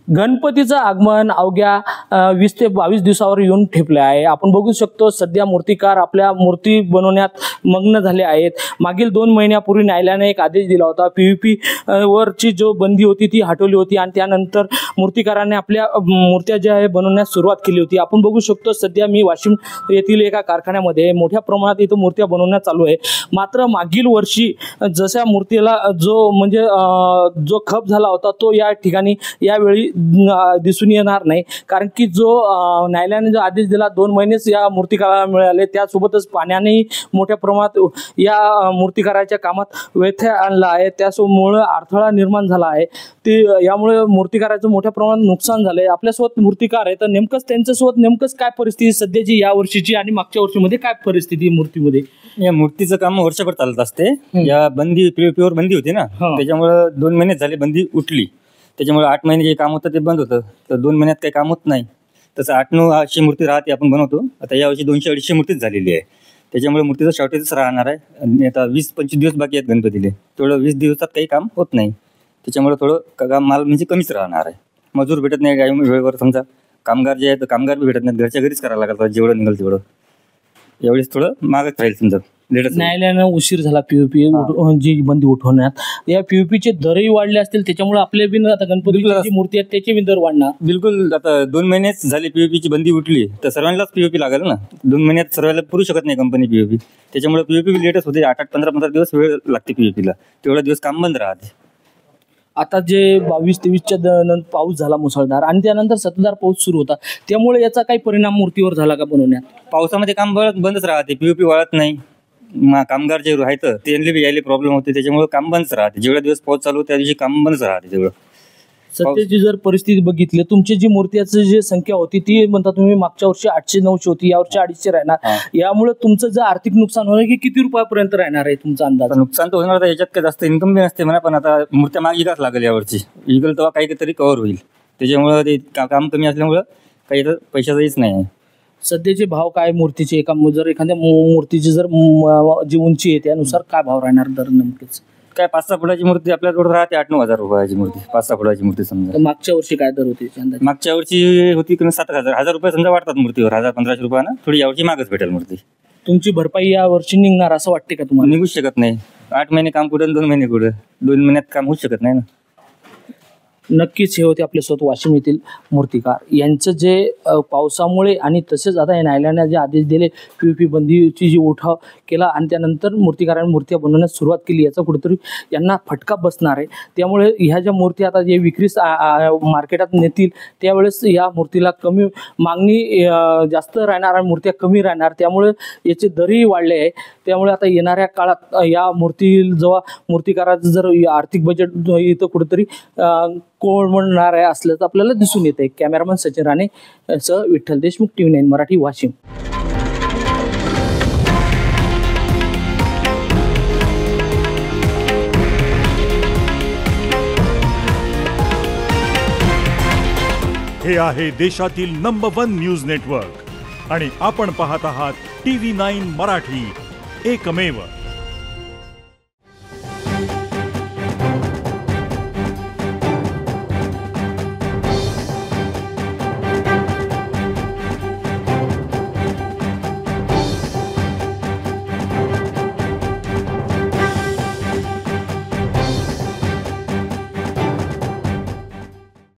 गणपतीचं आगमन अवघ्या 20 ते 22 दिवसावर येऊन ठेपले आहे। आपण बघू शकतो सध्या मूर्तिकार आपल्या मूर्ती बनवण्यात मग्न झाले आहेत। मागील 2 महिन्यापूर्वी न्यायालयाने एक आदेश दिला होता। पीव्हीपी वरची जो बंदी होती ती हटवली होती आणि त्यानंतर मूर्तिकारांनी आपल्या मूर्त्या ज्या आहे बनवण्यास सुरुवात केली होती। आपण बघू शकतो सध्या मी वाशिम येथील एका कारखान्यामध्ये मोठ्या प्रमाणात इथं मूर्त्या बनवण्यात चालू आहे। मात्र मागील वर्षी जशा मूर्तीला जो म्हणजे जो खप झाला होता तो या ठिकाणी यावेळी दिसून येणार नाही, कारण की जो न्यायालयाने जो आदेश दिला 2 महिनेच या मूर्तिकाराला मिळाले, त्यासोबतच पाण्याने मोठ्या प्रमाणात या मूर्तिकाराच्या कामात व्यत्यय आणला आहे, त्यामुळे अडथळा निर्माण झाला आहे। ते यामुळे मूर्तिकाराचं मोठ्या प्रमाणात नुकसान झालंय। आपल्यासोबत मूर्तिकार आहे, तर नेमकंच त्यांच्यासोबत नेमकंच काय परिस्थिती सध्याची या वर्षीची आणि मागच्या वर्षीमध्ये काय परिस्थिती मूर्तीमध्ये? या मूर्तीचं काम वर्षभर चालत असते। या बंदी पीओपीवर बंदी होती ना, त्याच्यामुळे 2 महिने झाले बंदी उठली, त्याच्यामुळे 8 महिने जे काम होतं ते बंद होतं, तर 2 महिन्यात काही काम होत नाही। तसं 8-9 अशी मूर्ती राहते आपण बनवतो। आता यावर्षी 200-250 मूर्तीच झालेली आहे, त्याच्यामुळे मूर्तीचं शॉर्टेजच राहणार आहे। आणि आता 20-25 दिवस बाकी आहेत गणपतीले, तेवढं 20 दिवसात काही काम होत नाही, त्याच्यामुळे थोडं काम माल म्हणजे कमीच राहणार आहे। मजूर भेटत नाही काही वेळेवर, समजा कामगार जे आहे तर कामगार बी भेटत नाहीत, घरच्या घरीच करायला लागतात, जेवढं निघेल तेवढं। यावेळेस थोडं मागच राहील समजा। न्यायालयानं उशीर झाला पीओपी जी बंदी उठवण्यात, या पीओपीचे दरही वाढले असतील, त्याच्यामुळे आपले बिन आता गणपतीची मूर्ती आहेत त्याचे बी दर वाढणार। बिलकुल, आता 2 महिनेच झाले पीओपीची बंदी उठली, तर सर्वांनाच पीओपी लागेल ना। 2 महिन्यात सर्वांना पुरू शकत नाही कंपनी पीओपी, त्याच्यामुळे पीओपी लेटच होते। 8-8, 15-15 दिवस वेळ लागते पीओपीला, तेवढा दिवस काम बंद राहते। आता जे 22-23च्या नंतर पाऊस झाला मुसळधार आणि त्यानंतर सततधार पाऊस सुरू होता, त्यामुळे याचा काही परिणाम मूर्तीवर झाला का बनवण्यात? पावसामध्ये काम बंदच राहते, पीओपी वाळत नाही, कामगार जे आहेत त्यांना बी यायला प्रॉब्लेम होते, त्याच्यामुळे काम बंदच राहते। जेवढ्या दिवस पाऊस चालू त्या दिवशी काम बंदच राहते तेवढं। सध्याची जर परिस्थिती बघितली, तुमची जी मूर्त्याची जी संख्या होती ती म्हणता तुम्ही मागच्या वर्षी 800-900 होती, यावर्षी 250 राहणार, यामुळे तुमचं जे आर्थिक नुकसान होणार की किती रुपयापर्यंत राहणार आहे तुमचा अंदाज? नुकसान तर होणार, याच्यात काय जास्त इन्कम बी नसते म्हणा, पण आता मूर्त्या मागे विकास लागेल यावर्षी, विकल तेव्हा काहीतरी कव्हर होईल, त्याच्यामुळे ते काम कमी असल्यामुळं काही तर पैशाचंच नाही आहे। सध्याचे भाव काय मूर्तीचे, जर एखाद्या मूर्तीची जर जी उंची आहे त्यानुसार काय भाव राहणार दर नेमकेच? काय 5-6 फुटाची मूर्ती आपल्याकडे राहते 8-9 हजार रुपयाची मूर्ती, 5-6 फुटाची मूर्ती समजा। मागच्या वर्षी काय दर होती? मागच्या वर्षी होती 7,000 रुपये समजा वाटतात मूर्तीवर, 1000-1500 रुपयानं, थोडी यावर्षी मागच भेटेल मूर्ती। तुमची भरपाई या वर्षी निघणार असं वाटते का तुम्हाला? निघूच शकत नाही, 8 महिने काम कुठं 2 महिने कुठं, 2 महिन्यात काम होऊच शकत नाही ना। नक्कीच हे होते आपल्यासोबत वाशिम येथील मूर्तिकार, यांचं जे पावसामुळे आणि तसेच आता न्यायालयाने जे आदेश दिले पीओपी बंदीची जी उठाव केला आणि त्यानंतर मूर्तिकारांनी मूर्त्या बनवण्यास सुरुवात केली, याचा कुठेतरी यांना फटका बसणार आहे। त्यामुळे ह्या ज्या मूर्त्या आता जे विक्रीस मार्केटात नेतील त्यावेळेस या मूर्तीला कमी मागणी जास्त राहणार आणि मूर्त्या कमी राहणार, त्यामुळे याचे दरही वाढले आहे। त्यामुळे आता येणाऱ्या काळात या जेव्हा मूर्तिकाराचं जर आर्थिक बजेट इथं कुठेतरी कोळमडणार आहे असल्याचं आपल्याला दिसून येत आहे। कॅमेरामन सचिन राणे सह विठ्ठल देशमुख, TV9 मराठी, वाशिम। हे आहे देशातील नंबर 1 न्यूज नेटवर्क आणि आपण पाहत आहात TV9 मराठी, एकमेव।